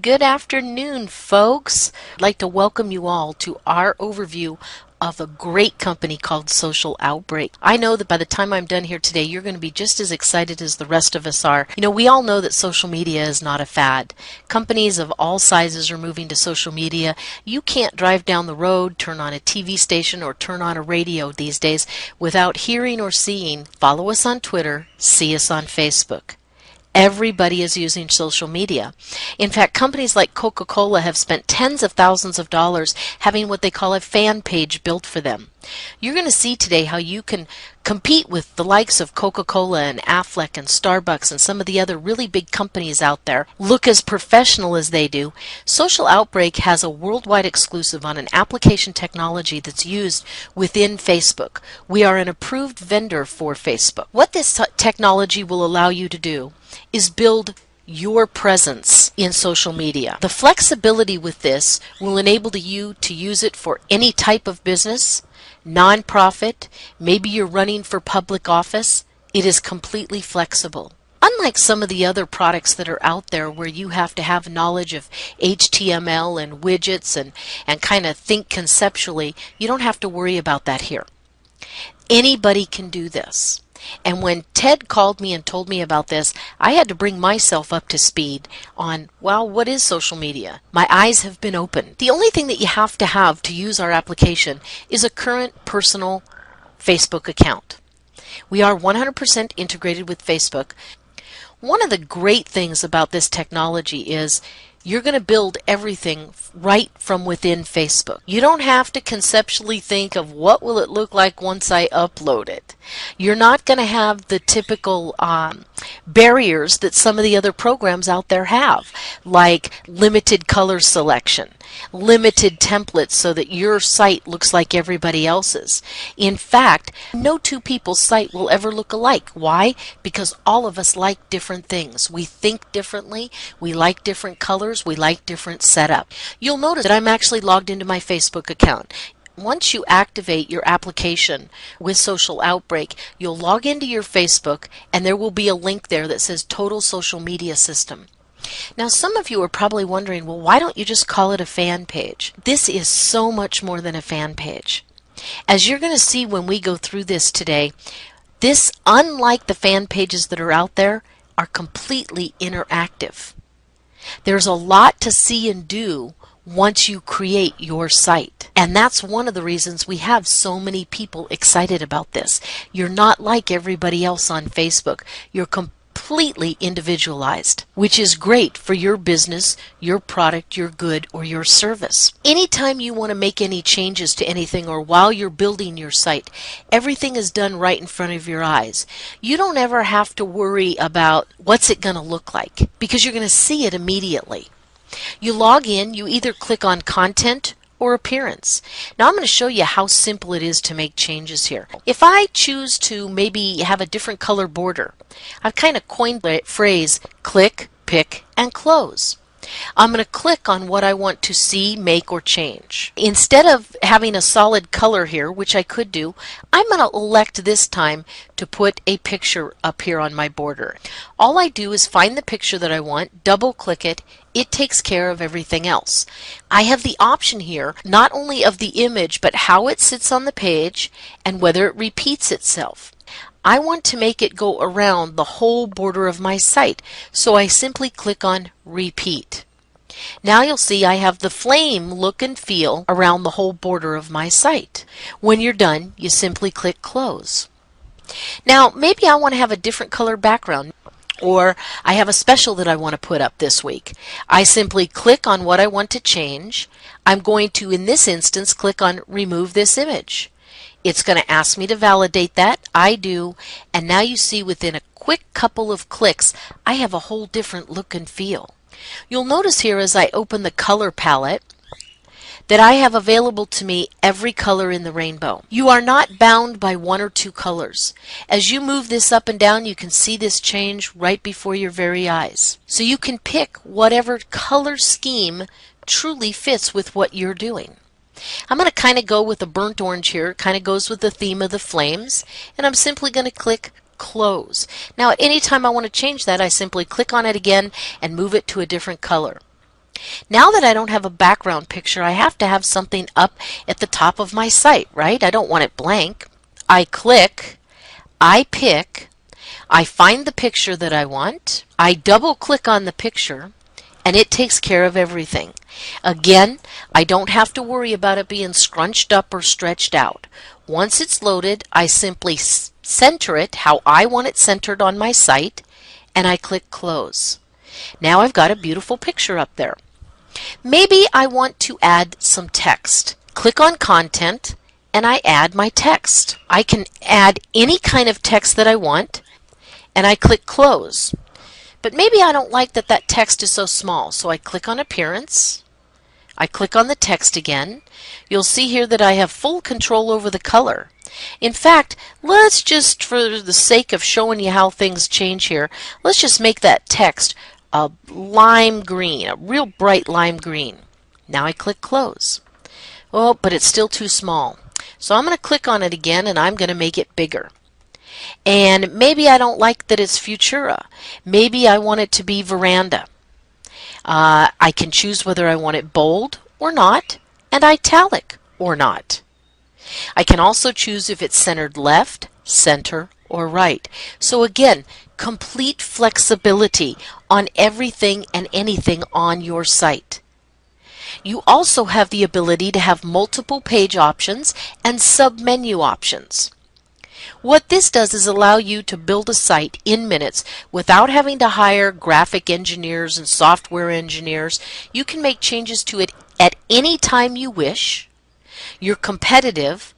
Good afternoon, folks. I'd like to welcome you all to our overview of a great company called Social Outbreak. I know that by the time I'm done here today, you're going to be just as excited as the rest of us are. You know, we all know that social media is not a fad. Companies of all sizes are moving to social media. You can't drive down the road, turn on a TV station, or turn on a radio these days without hearing or seeing, follow us on Twitter, see us on Facebook. Everybody is using social media. In fact, companies like Coca-Cola have spent tens of thousands of dollars having what they call a fan page built for them. You're going to see today how you can compete with the likes of Coca-Cola and Affleck and Starbucks and some of the other really big companies out there. Look as professional as they do. Social Outbreak has a worldwide exclusive on an application technology that's used within Facebook. We are an approved vendor for Facebook. What this technology will allow you to do is build your presence in social media. The flexibility with this will enable you to use it for any type of business, nonprofit, maybe you're running for public office. It is completely flexible. Unlike some of the other products that are out there where you have to have knowledge of HTML and widgets and kind of think conceptually, you don't have to worry about that here. Anybody can do this. And when Ted called me and told me about this, I had to bring myself up to speed on, well, what is social media? My eyes have been opened. The only thing that you have to use our application is a current personal Facebook account. We are 100% integrated with Facebook. One of the great things about this technology is you're going to build everything right from within Facebook. You don't have to conceptually think of what will it look like once I upload it. You're not going to have the typical barriers that some of the other programs out there have, like limited color selection, limited templates so that your site looks like everybody else's. In fact, no two people's site will ever look alike. Why? Because all of us like different things. We think differently, we like different colors, we like different setup. You'll notice that I'm actually logged into my Facebook account. Once you activate your application with Social Outbreak, you'll log into your Facebook and there will be a link there that says Total Social Media System. Now, some of you are probably wondering, well, why don't you just call it a fan page? This is so much more than a fan page. As you're going to see when we go through this today, this, unlike the fan pages that are out there, are completely interactive. There's a lot to see and do once you create your site. And that's one of the reasons we have so many people excited about this. You're not like everybody else on Facebook. You're completely individualized, which is great for your business, your product, your good, or your service. Anytime you want to make any changes to anything or while you're building your site, everything is done right in front of your eyes. You don't ever have to worry about what's it going to look like because you're going to see it immediately. You log in, you either click on content or appearance. Now I'm going to show you how simple it is to make changes here. If I choose to maybe have a different color border, I've kind of coined the phrase click, pick, and close. I'm going to click on what I want to see, make, or change. Instead of having a solid color here, which I could do, I'm going to elect this time to put a picture up here on my border. All I do is find the picture that I want, double click it, it takes care of everything else. I have the option here not only of the image, but how it sits on the page and whether it repeats itself. I want to make it go around the whole border of my site, so I simply click on Repeat. Now you'll see I have the flame look and feel around the whole border of my site. When you're done, you simply click Close. Now maybe I want to have a different color background, or I have a special that I want to put up this week. I simply click on what I want to change. I'm going to, in this instance, click on Remove this image. It's going to ask me to validate that. I do. And now you see within a quick couple of clicks, I have a whole different look and feel. You'll notice here as I open the color palette that I have available to me every color in the rainbow. You are not bound by one or two colors. As you move this up and down, you can see this change right before your very eyes. So you can pick whatever color scheme truly fits with what you're doing. I'm going to kind of go with a burnt orange here. It kind of goes with the theme of the flames. And I'm simply going to click Close. Now at any time I want to change that, I simply click on it again and move it to a different color. Now that I don't have a background picture, I have to have something up at the top of my site, right? I don't want it blank. I click, I pick, I find the picture that I want, I double click on the picture, and it takes care of everything. Again, I don't have to worry about it being scrunched up or stretched out. Once it's loaded, I simply center it how I want it centered on my site, and I click close. Now I've got a beautiful picture up there. Maybe I want to add some text. Click on Content, and I add my text. I can add any kind of text that I want, and I click Close. But maybe I don't like that text is so small, so I click on Appearance. I click on the text again. You'll see here that I have full control over the color. In fact, let's just, for the sake of showing you how things change here, let's just make that text a lime green, a real bright lime green. Now I click Close. Oh, but it's still too small. So I'm going to click on it again, and I'm going to make it bigger. And maybe I don't like that it's Futura. Maybe I want it to be Veranda. I can choose whether I want it bold or not, and italic or not. I can also choose if it's centered left, center, or right. So again, complete flexibility on everything and anything on your site. You also have the ability to have multiple page options and sub-menu options. What this does is allow you to build a site in minutes without having to hire graphic engineers and software engineers. You can make changes to it at any time you wish. You're competitive.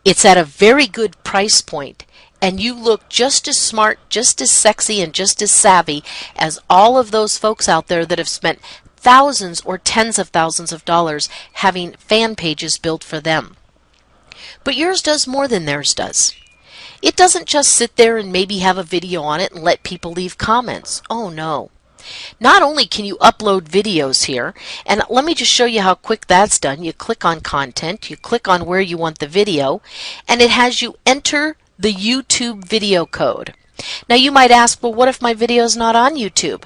It's at a very good price point, and you look just as smart, just as sexy, and just as savvy as all of those folks out there that have spent thousands or tens of thousands of dollars having fan pages built for them. But yours does more than theirs does. It doesn't just sit there and maybe have a video on it and let people leave comments. Oh no. Not only can you upload videos here, and let me just show you how quick that's done. You click on Content, you click on where you want the video, and it has you enter the YouTube video code. Now you might ask, well, what if my video is not on YouTube?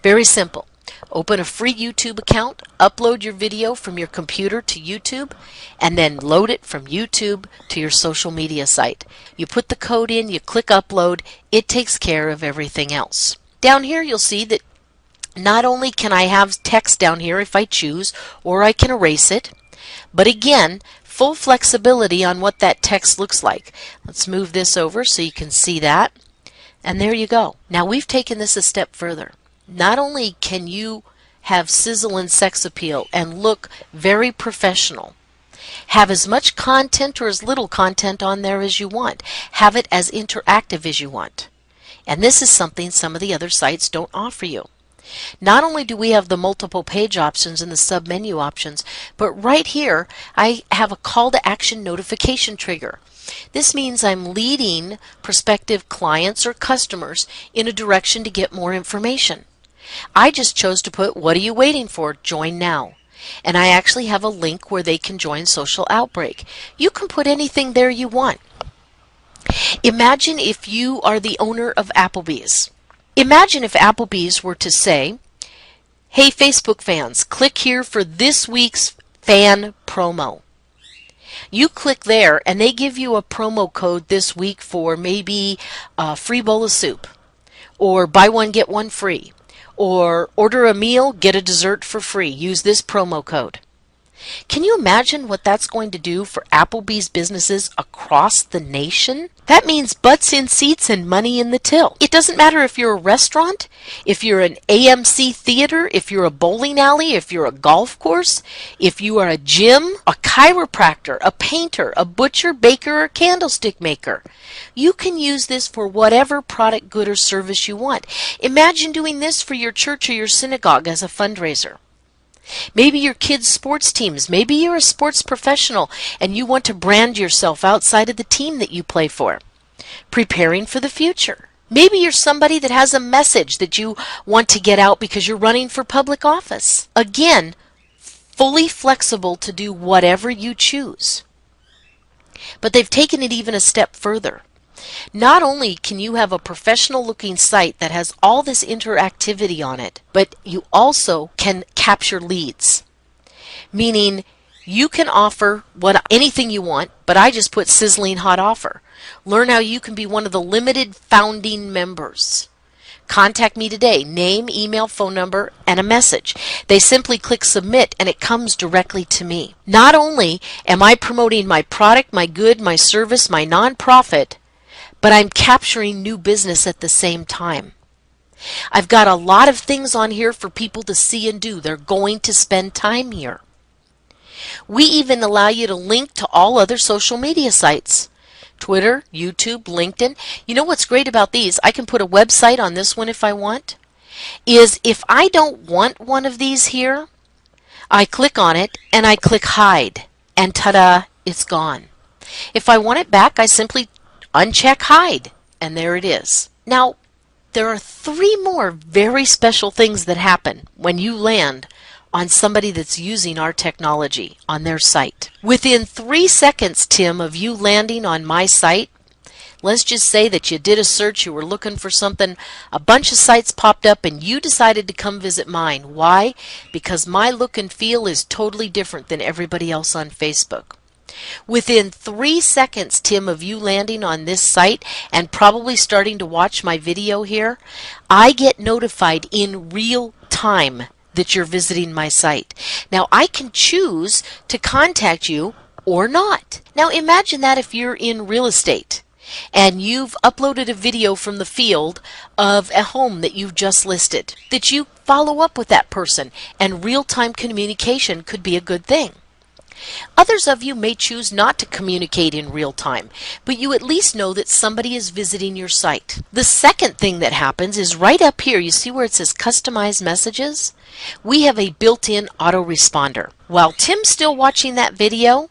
Very simple. Open a free YouTube account, upload your video from your computer to YouTube, and then load it from YouTube to your social media site. You put the code in, you click upload, it takes care of everything else. Down here you'll see that not only can I have text down here if I choose, or I can erase it, but again, full flexibility on what that text looks like. Let's move this over so you can see that. And there you go. Now we've taken this a step further. Not only can you have sizzle and sex appeal and look very professional, have as much content or as little content on there as you want, have it as interactive as you want. And this is something some of the other sites don't offer you. Not only do we have the multiple page options and the sub-menu options, but right here I have a call to action notification trigger. This means I'm leading prospective clients or customers in a direction to get more information. I just chose to put, what are you waiting for? Join now. And I actually have a link where they can join Social Outbreak. You can put anything there you want. Imagine if you are the owner of Applebee's. Imagine if Applebee's were to say, hey Facebook fans, click here for this week's fan promo. You click there and they give you a promo code this week for maybe a free bowl of soup, or buy one get one free, or order a meal, get a dessert for free. Use this promo code. Can you imagine what that's going to do for Applebee's businesses across the nation? That means butts in seats and money in the till. It doesn't matter if you're a restaurant, if you're an AMC theater, if you're a bowling alley, if you're a golf course, if you are a gym, a chiropractor, a painter, a butcher, baker, or candlestick maker. You can use this for whatever product, good, or service you want. Imagine doing this for your church or your synagogue as a fundraiser. Maybe your kids' sports teams. Maybe you're a sports professional and you want to brand yourself outside of the team that you play for. Preparing for the future. Maybe you're somebody that has a message that you want to get out because you're running for public office. Again, fully flexible to do whatever you choose. But they've taken it even a step further. Not only can you have a professional looking site that has all this interactivity on it, but you also can capture leads. Meaning you can offer anything you want, but I just put sizzling hot offer. Learn how you can be one of the limited founding members. Contact me today. Name, email, phone number, and a message. They simply click submit and it comes directly to me. Not only am I promoting my product, my good, my service, my nonprofit, but I'm capturing new business at the same time. I've got a lot of things on here for people to see and do. They're going to spend time here. We even allow you to link to all other social media sites. Twitter, YouTube, LinkedIn. You know what's great about these? I can put a website on this one if I want. If I don't want one of these here, I click on it and I click hide, and ta-da, it's gone. If I want it back, I simply uncheck hide, and there it is. Now, there are 3 more very special things that happen when you land on somebody that's using our technology on their site. Within 3 seconds, Tim, of you landing on my site, let's just say that you did a search, you were looking for something, a bunch of sites popped up, and you decided to come visit mine. Why? Because my look and feel is totally different than everybody else on Facebook. Within 3 seconds, Tim, of you landing on this site and probably starting to watch my video here, I get notified in real time that you're visiting my site. Now, I can choose to contact you or not. Now, imagine that if you're in real estate and you've uploaded a video from the field of a home that you've just listed, that you follow up with that person, and real-time communication could be a good thing. Others of you may choose not to communicate in real time, but you at least know that somebody is visiting your site. The second thing that happens is right up here. You see where it says Customize Messages? We have a built-in autoresponder. While Tim's still watching that video,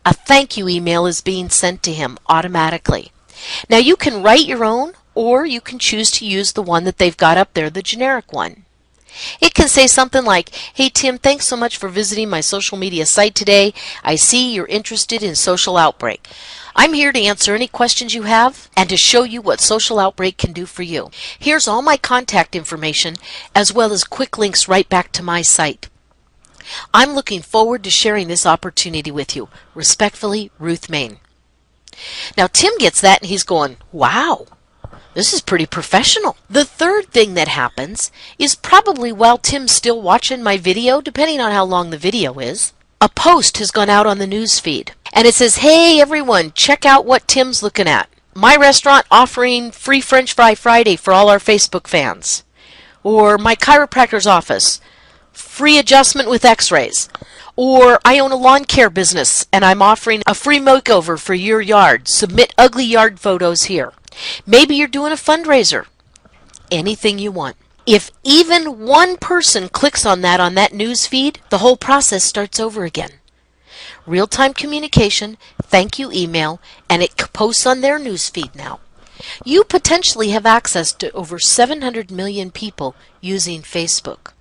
a thank you email is being sent to him automatically. Now you can write your own, or you can choose to use the one that they've got up there, the generic one. It can say something like, "Hey Tim, thanks so much for visiting my social media site today. I see you're interested in Social Outbreak. I'm here to answer any questions you have and to show you what Social Outbreak can do for you. Here's all my contact information as well as quick links right back to my site. I'm looking forward to sharing this opportunity with you. Respectfully, Ruth Main." Now Tim gets that and he's going, wow. This is pretty professional. The third thing that happens is probably while Tim's still watching my video, depending on how long the video is, a post has gone out on the news feed. And it says, "Hey everyone, check out what Tim's looking at. My restaurant offering free French Fry Friday for all our Facebook fans." Or "My chiropractor's office, free adjustment with x-rays." Or "I own a lawn care business and I'm offering a free makeover for your yard. Submit ugly yard photos here." Maybe you're doing a fundraiser. Anything you want. If even one person clicks on that news feed, the whole process starts over again. Real-time communication, thank you email, and it posts on their news feed now. You potentially have access to over 700 million people using Facebook.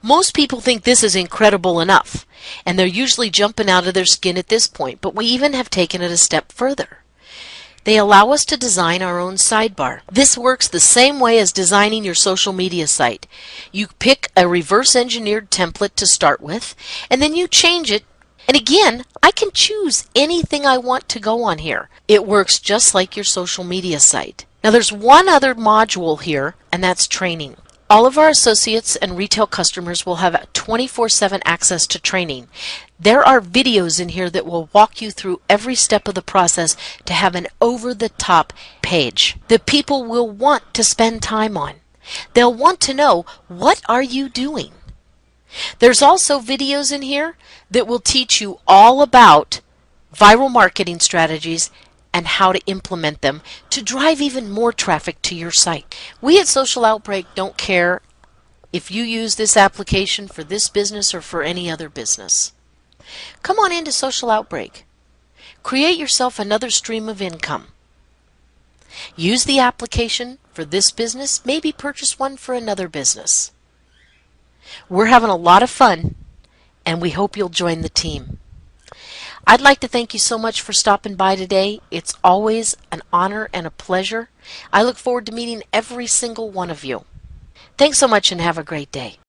Most people think this is incredible enough, and they're usually jumping out of their skin at this point, but we even have taken it a step further. They allow us to design our own sidebar. This works the same way as designing your social media site. You pick a reverse engineered template to start with, and then you change it. And again, I can choose anything I want to go on here. It works just like your social media site. Now there's one other module here, and that's training. All of our associates and retail customers will have 24/7 access to training. There are videos in here that will walk you through every step of the process to have an over-the-top page that people will want to spend time on. They'll want to know, what are you doing? There's also videos in here that will teach you all about viral marketing strategies and how to implement them to drive even more traffic to your site. We at Social Outbreak don't care if you use this application for this business or for any other business. Come on into Social Outbreak. Create yourself another stream of income. Use the application for this business, maybe purchase one for another business. We're having a lot of fun, and we hope you'll join the team. I'd like to thank you so much for stopping by today. It's always an honor and a pleasure. I look forward to meeting every single one of you. Thanks so much and have a great day.